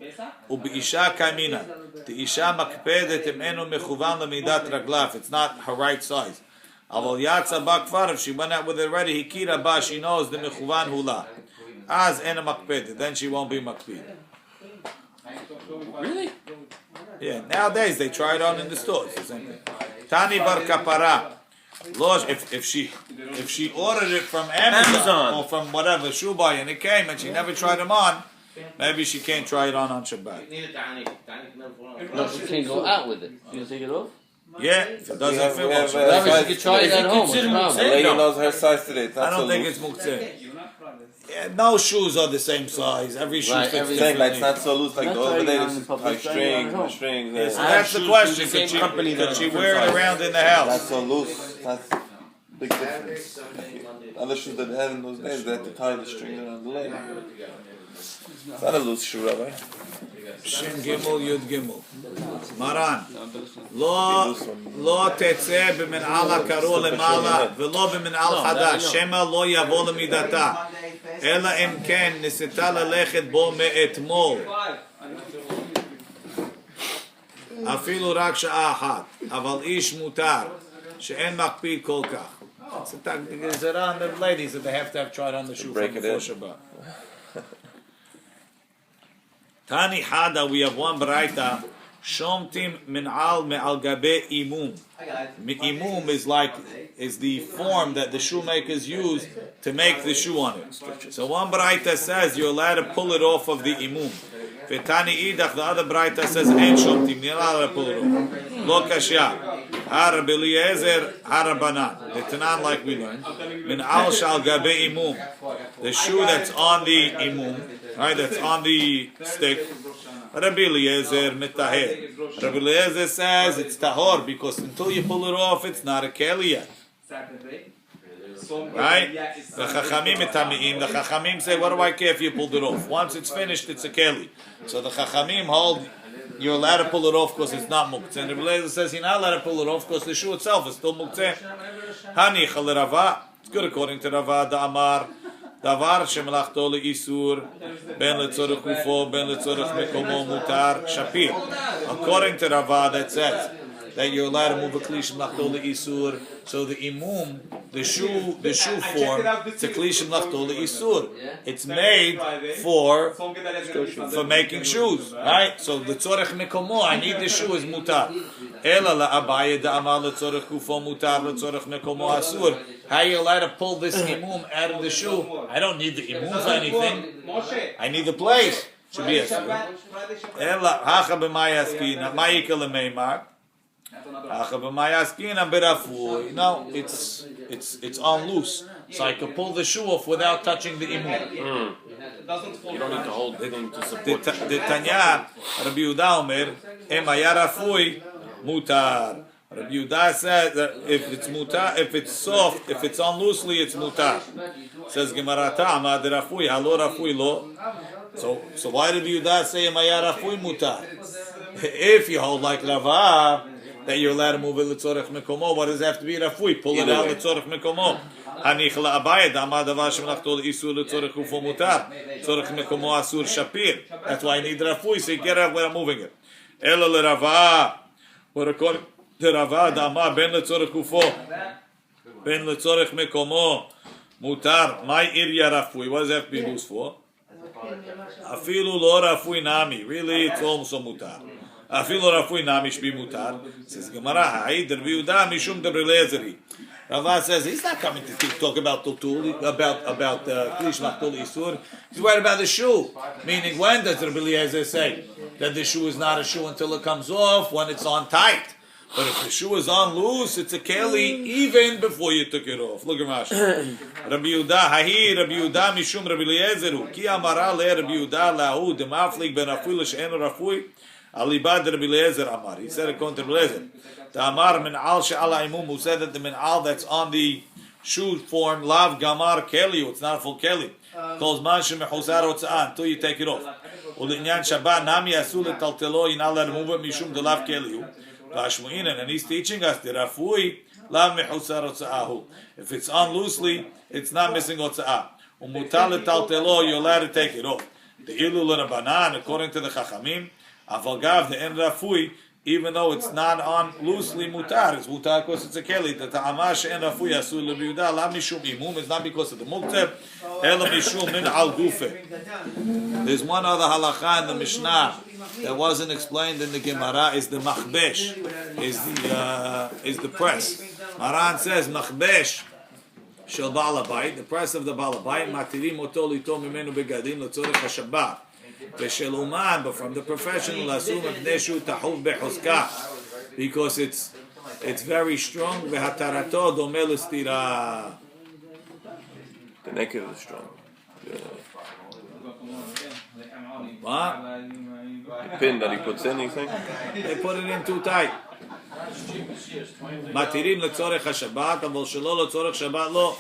Speaker 2: u'b'isha kamina. The isha makpedet imenu mechuvan lemidat raglaf. It's not her right size. Aval yatza bakfar, if she went out with it already, hikira ba, she knows the mechuvan hula. Az ena makpedet, then she won't be makped.
Speaker 9: Really?
Speaker 2: Yeah, nowadays they try it on in the stores. The same thing. Tani bar kapara. Losh, if she ordered it from Amazon or from whatever Shubai and it came and she never tried them on, maybe she can't try it on Shabbat.
Speaker 4: No, she can't go out with it. You take it off?
Speaker 2: Yeah, if it doesn't fit well.
Speaker 4: Maybe she could try it at home. What's the problem?
Speaker 10: The lady knows her size today.
Speaker 2: I don't think it's muktzeh. Yeah, no shoes are the same size. Every shoe fits
Speaker 10: Saying
Speaker 2: differently.
Speaker 10: like it's not so loose like
Speaker 4: That's
Speaker 10: the over
Speaker 4: why
Speaker 10: there.
Speaker 4: you're
Speaker 10: It's
Speaker 4: on public
Speaker 10: like
Speaker 4: street,
Speaker 10: strings, strings.
Speaker 2: Yeah, so
Speaker 10: Yeah.
Speaker 2: that's the question. Could she wear it around in the
Speaker 10: Not
Speaker 2: house?
Speaker 10: so loose. That's big difference. Other shoes that they had in those days, they had to tie the string around the leg. It's not a loose shoe, Rabbi.
Speaker 2: Shin Gimel Yud Gimel. Maran. לא תצא במנעל הקרוע למעלה ולא במנעל חדש, שמא לא יבוא למידתה, אלא אם כן ניסתה ללכת בו מאתמול. אפילו רק שעה אחת, אבל איש מותר, שאין מקפיד כל כך. It's on the ladies that they have to have tried on the shoe from before Shabbat. Tani Hada, we have one braita. Shomtim min'al me'al gabe imum. Imum is the form that the shoemakers use to make the shoe on it. So one braita says you're allowed to pull it off of the imum. Vetani idach, the other braita says ein shomtim, you're not allowed to pull it off. Lo kashya. Har Rabbi Eliezer, har Rabbanan. The Tanan like we learned. Min'al shal gabe imum. The shoe that's on the imum, right? That's on the stick. Rabbi Eliezer mitaher. Rabbi Eliezer says it's tahor because until you pull it off, it's not a keli yet. Right? The Chachamim mitamiim. The Chachamim say, what do I care if you pulled it off? Once it's finished, it's a keli. So the Chachamim hold you're allowed to pull it off because it's not muktzeh. And Rabbi Eliezer says you're not allowed to pull it off because the shoe itself is still muktzeh. Hani chal Rava. It's good according to Rava. The Amar. דבר שמלאכתו לאיסור בין לצורך גופו בין לצורך מקומו מותר שפיר. According to Rava that says that you're allowed to move a kli שמלאכתו לאיסur. So the imum, the shoe form, it's a kli שמלאכתו לאיסur. It's made for making shoes, right? So the tzorech mekomo, I need the shoe is mutar. Ela la'abaye da'amar letzorech gufo mutar letzorech mekomo asur. How are you allowed to pull this imum out of the shoe? I don't need the imum for anything. I need the place. Should be asur. Ela hacha b'mayaskina ma'ika lemeimar. No, it's on loose, so I can pull the shoe off without touching the imum.
Speaker 9: You don't need to hold the thing to support
Speaker 2: The Tanya, Rabbi Yehuda Omer, Em haya rafui mutar. Rabbi Yehuda says that if it's mutar, if it's soft, if it's on loosely, it's mutar. Says Gemara Ta'ama de rafui, halo rafui lo. So why did Rabbi Yehuda say Em haya rafui mutar? If you hold like Rava, that you're allowed to move it l'tzorech mekomo, what does it have to be rafui? Pull it out l'tzorech mekomo. Hanich la'abayed, amad davar shemlachto l'isur l'tzorech ufo mutar. Tzorech mekomo asur shapir. That's why I need rafui, so you get it when I'm moving it. Ela l'rava. But according to Rava, da'amad ben l'tzorech ufo, ben l'tzorech mekomo mutar. My irya rafui. What does that have to be loose for? Afilu lo rafui nami. Really, it's also mutar. Afilu rafui nami shbi mutar. Says Gemara, Ha'id Rabbi Yehuda mishum Rabbi Eliezer. Rava says he's not coming to talk about tutul, about klish machtul isur. He's worried about the shoe. Meaning, when does Rabbi Eliezer say that the shoe is not a shoe until it comes off? When it's on tight. But if the shoe is on loose, it's a keli even before you took it off. Look at Rashi. Rabbi Yehuda, Hahi Rabbi Yehuda mishum Rabbi Eliezer. Ki amara le Rabbi Yehuda lahu demaflik ben rafui l'she'en rafui. Alibad Rabbi Eliezer Amar. He said according to Rabbi Eliezer. The Amar min'al she'ala imum, who said that the min'al that's on the shoe form, lav gamar keli, it's not a full keli. Calls man shemechusar otza'ah, until you take it off. U'li'nyan Shabbat nami asul etaltelo, you're not allowed to move it mishum de lav keli. V'ashmu'inan, and he's teaching us, the rafui, lav mechusar otza'ahu. If it's on loosely, it's not missing otza'ah. U'mutal etaltelo, you're allowed to take it off. The ilu l'rabanan, according to the chachamim, Avalgav the en rafui, even though it's not on loosely mutar, it's mutar because it's a keli. The ta'amash en rafui asul lebiuda la mishum imum is not because of the mukteb, ela mishum min al gufe. There's one other halacha in the Mishnah that wasn't explained in the Gemara. Is the machbesh, is the press. Maran says, Machbesh shel Baal Habayit, the price of the Baal Habayit, matirim oto lito mimenu begadim letzorech haShabbat. V'shel uman, but from the professional, asum mepneshu tahuv bechuska, because it's very strong. V'hatarato domeh l'stira.
Speaker 10: The naked is strong.
Speaker 2: What?
Speaker 10: The pin that he puts in, you think?
Speaker 2: They put it in too tight. מתירים לצורך השבת, אבל שלא לצורך שבת לא.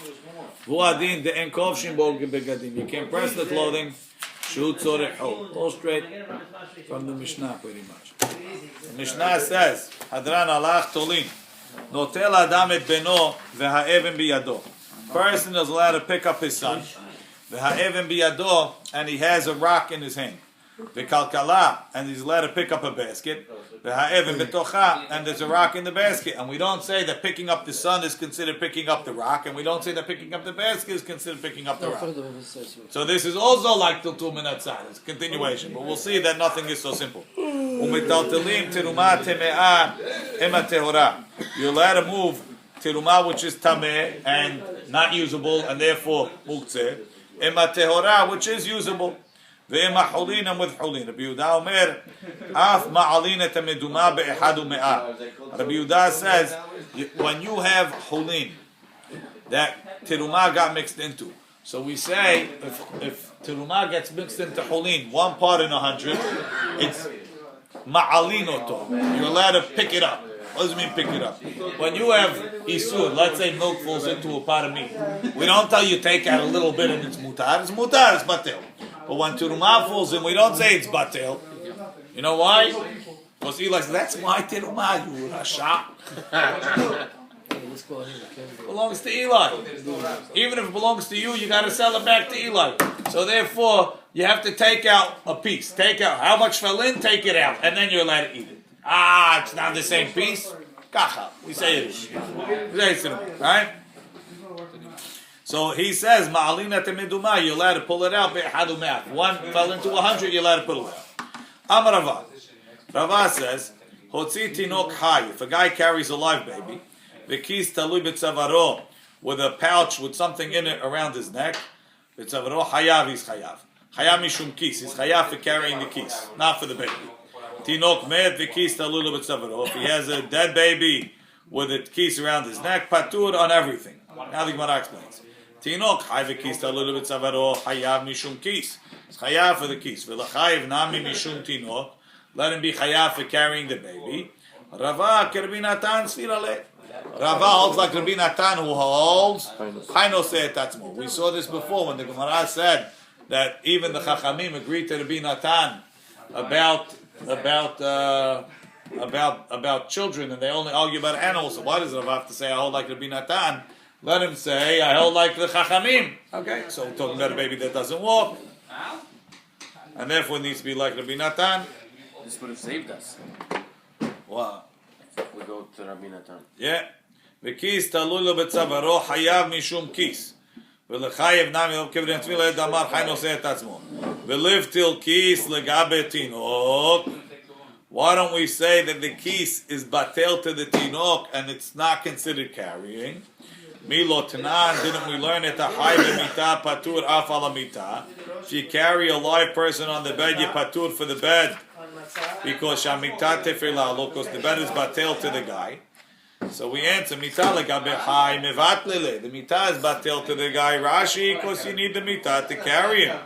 Speaker 2: והוא הדין דאין כובשים בו בגדים. You can't press the clothing שהוא צורך חול. All straight from the Mishnah pretty much. The Mishnah says, הדרן הלך תולין, נוטל אדם את בנו והאבן בידו. Person is allowed to pick up his son, והאבן בידו, and he has a rock in his hand. V'kalkala, and he's allowed to pick up a basket. V'ha'evin betocha, and there's a rock in the basket. And we don't say that picking up the son is considered picking up the rock, and we don't say that picking up the basket is considered picking up the rock. So this is also like Tiltul Minatzah. It's a continuation, but we'll see that nothing is so simple. U'mitaltelim teruma teme'ah ema tehora. You're allowed to move teruma, which is tameh and not usable, and therefore muktzeh, ema tehora, which is usable. ואמה חולינם with חולין. רבי יהודה אומר, אף מעלין את המדומה באחד ומאה. Rabbi Yehuda says, when you have חולין, that teruma got mixed into. So we say, if teruma gets mixed into xulin, 1 part in 100, it's ma'alin oto. You're allowed to pick it up. What does it mean pick it up? When you have isur, let's say milk falls into a pot of meat, we don't tell you take out a little bit and it's mutar. It's mutar, it's batel. But when teruma falls in, we don't say it's batel. You know why? Because Eli says, that's my teruma, you rasha. Belongs to Eli. Even if it belongs to you, you got to sell it back to Eli. So therefore, you have to take out a piece. Take out how much fell in, take it out, and then you're allowed to eat it. It's not the same piece. Kacha. We say it is. We say it's right? So he says, Ma'alina temiduma, you're allowed to pull it out. One fell into 100, you're allowed to pull it out. Amar Rava. Rava says, Hotzi tinok hay. If a guy carries a live baby, v'kis talui b'tzavaro, with a pouch with something in it around his neck, b'tzavaro hayav, he's hayav. Hayav mishum kis, he's hayav for carrying the kis, not for the baby. Tinok med v'kis talui b'tzavaro. If he has a dead baby with a kis around his neck, patur on everything. Now the Gemara explains. Tinok hay v'kis talui b'tzavaro hayav mishum kis. It's hayav for the kis. V'lachayiv nami mishum tinok. Let him be chayav for carrying the baby. Rava Rabbi Natan sfirale. Rava holds like Rabbi Natan, who holds Haino se'et atzmo. We saw this before when the Gemara said that even the Chachamim agreed to Rabbi Natan about children, and they only argue about animals. So why does Rava have to say I hold like Rabbi Natan? Let him say I hold like the Chachamim. Okay, so we're talking about a baby that doesn't walk, and therefore it needs to be like Rabbi Natan.
Speaker 4: This would have saved us.
Speaker 2: Wow.
Speaker 4: If we go to Rabbi Natan.
Speaker 2: Yeah. וכיס תלוי לו בצווארו חייב משום כיס. ולחייב נמי לא כברי עצמי לא ידמר חי נושא את עצמו. ולבטיל כיס לגבי תינוק. Why don't we say that the kis is batel to the tinok and it's not considered carrying? Milo tanan, didn't we learn it? Ha'chai b'mita patur af ala mita. If you carry a live person on the bed, you patur for the bed. Because shamita tefila, because the bed is batel to the guy. So we answer mita legabe high mevatlele. The mita is batel to the guy. Rashi, because you need the mita to carry him.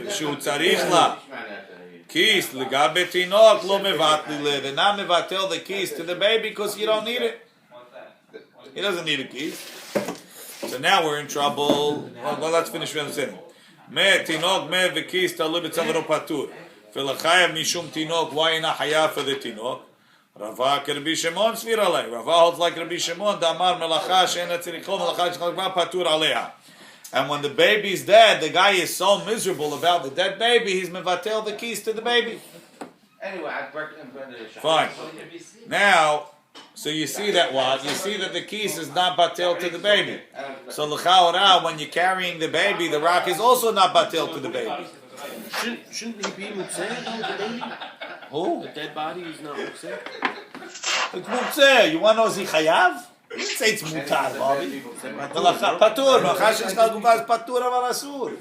Speaker 2: Shu tzarich la. Kis legabe tinok lo mevatlele. They're not mevatel the keys to the baby because you don't need it. He doesn't need a keys. So now we're in trouble. Well, let's finish what I'm saying. Me tinok me v'kis talui b'tzavaro patur. V'lachayv mishum tinok. Why not hayav for the tinok? Rava Rabbi Shimon sviralei. Rava holds like Rabbi Shimon. Damar melacha she'ena tzirichol melacha shechalva patur aleha. And when the baby's dead, the guy is so miserable about the dead baby, he's mevatel the keys to the baby.
Speaker 5: Anyway,
Speaker 2: Fine. Now, so you see that what? You see that the keys is not batel to the baby. So l'chaora, when you're carrying the baby, the rock is also not batel to the baby.
Speaker 4: Shouldn't he be mutzeh, the baby?
Speaker 2: Who?
Speaker 4: The dead body is not mutzeh.
Speaker 2: It's muktzeh. You want to know is he chayav? You didn't say it's mutar, Bobby. Patur. Machash eskal gufa is patur aval asur.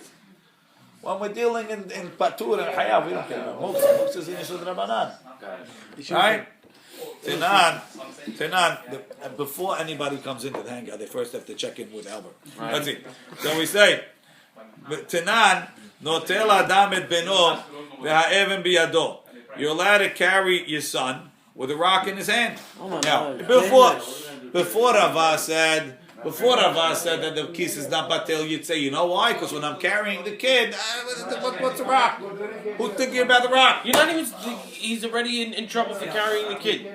Speaker 2: When we're dealing in patur and chayav, we don't care about muktzeh. Muktzeh is in Yisud Rabbanan. Right? Tenan, before anybody comes into the hangout, they first have to check in with Albert. Right. Let's see. So we say, Tenan, notel adam et beno v'ha'even biyado. You're allowed to carry your son with a rock in his hand. Now, before Rava said that the kiss is not batel, you'd say, you know why? Because when I'm carrying the kid, what's a rock? Who's thinking about the rock?
Speaker 9: You're not even. He's already in trouble for carrying the kid.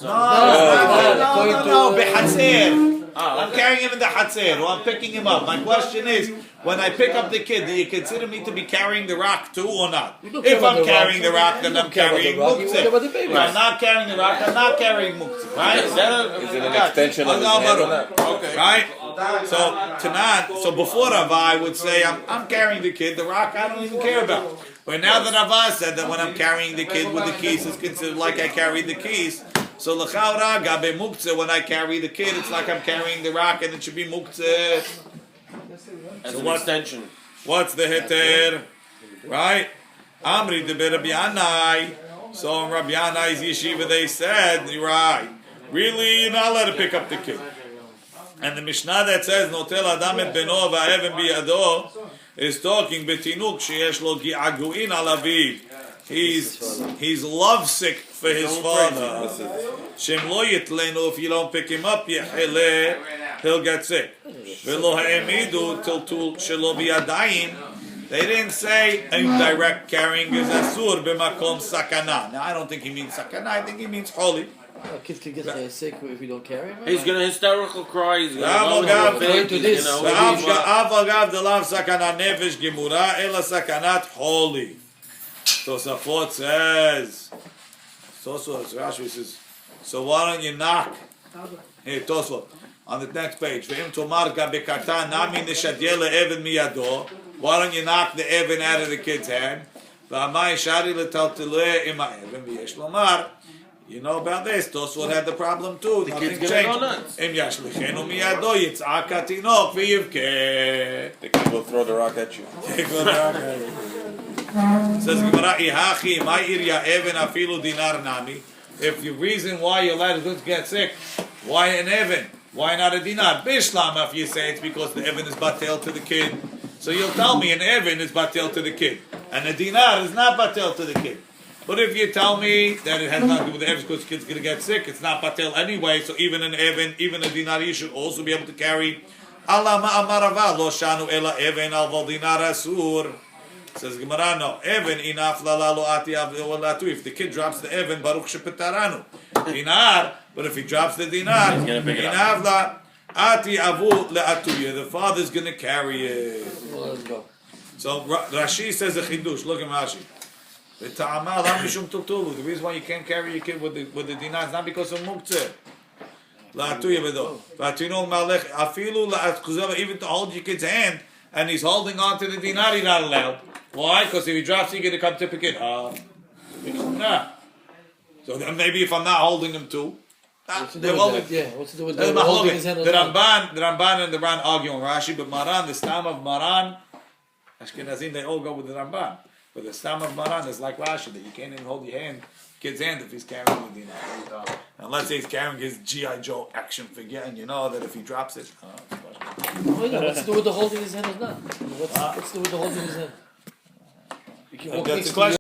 Speaker 2: No. Behatzer. I'm carrying him in the hatzer, or I'm picking him up. My question is, when I pick up the kid, do you consider me to be carrying the rock too or not? If I'm carrying the rock, then I'm carrying muktzeh. If I'm not carrying the rock, I'm not carrying muktzeh. Right?
Speaker 10: Is it an extension of his hand or not?
Speaker 2: Okay. Right? So before Rava, I would say, I'm carrying the kid, the rock I don't even care about. But now that Rava said that when I'm carrying the kid with the keys, it's considered like I carried the keys. So l'chaura gabe muktzeh, when I carry the kid, it's like I'm carrying the rock, and it should be muktzeh.
Speaker 9: As an extension.
Speaker 2: What's the heter? Right? Amri de Rabbi Yanai. So in Rabbi Yanai's yeshiva they said, right, really you're not allowed to pick up the kid. And the Mishnah that says notel adam et beno va'even biyado is talking betinuk sheyesh lo gi'aguin alaviv. He's lovesick for his father. Shem lo yitlenu, if you don't pick him up, he'll get sick. V'lo ha'emidu tiltul shelo biyadayim. They didn't say direct carrying is asur b'makom sakana. Now I don't think he means sakana. I think he means holy.
Speaker 8: Kids can get sick if we don't carry him.
Speaker 9: He's gonna hysterical cry. He's gonna
Speaker 8: to this.
Speaker 2: Avagav delav sakana nefesh gemura ela sakanat holy. Tosafot says. Rashi says. So why don't you knock? Here, Tosafot on the next page. V'im tomar gabekata nami neshadye le'even miyado. Why don't you knock the even out of the kid's hand? V'amai shari letaltileh ima even v'yesh lomar. You know about this. Tosfot had the problem too. Nothing changed. Im yashlichenu miyado yitz'ak hatinok v'yivkeh.
Speaker 10: The kid will throw the rock at you.
Speaker 2: Says Gemara, Ihachi ma'ir ya'even afilu dinar nami. If the reason why you're allowed to get sick, why an even? Why not a dinar? Bishlam, if you say it's because the even is batel to the kid. So you'll tell me an even is batel to the kid, and a dinar is not batel to the kid. But if you tell me that it has nothing to do with the even because the kid's going to get sick, it's not batel anyway, so even an even, even a dinar, you should also be able to carry. Allah ma'amarava lo shanu ela even al vol dinar asur. Says Gemara, no. Even inaf la lo ati avlatu. If the kid drops the even, baruch shepetaranu. Dinar, but if he drops the dinar, inaf la ati avu le'atuya. The father's going to carry it. So Rashi says a chidush. Look at Rashi. The reason why you can't carry your kid with the dinar is not because of muktzeh. Even to hold your kid's hand, and he's holding on to the dinar, he's not allowed. Why? Because if he drops, he's going to come to pick it up. Nah. So then maybe if I'm not holding him too.
Speaker 8: What's to do with that? What's to do with that?
Speaker 2: The Ramban and the Ran argue on Rashi, but Maran, the stam of Maran, Ashkenazim, they all go with the Ramban. But the stam of Maran is like Rashi, that you can't even hold your kid's hand if he's carrying the dinar. Unless he's carrying his G.I. Joe action figure, and you know that if he drops it...
Speaker 8: What's to do with the holding his hand or not? What's to do with the holding his hand?
Speaker 2: That's the question.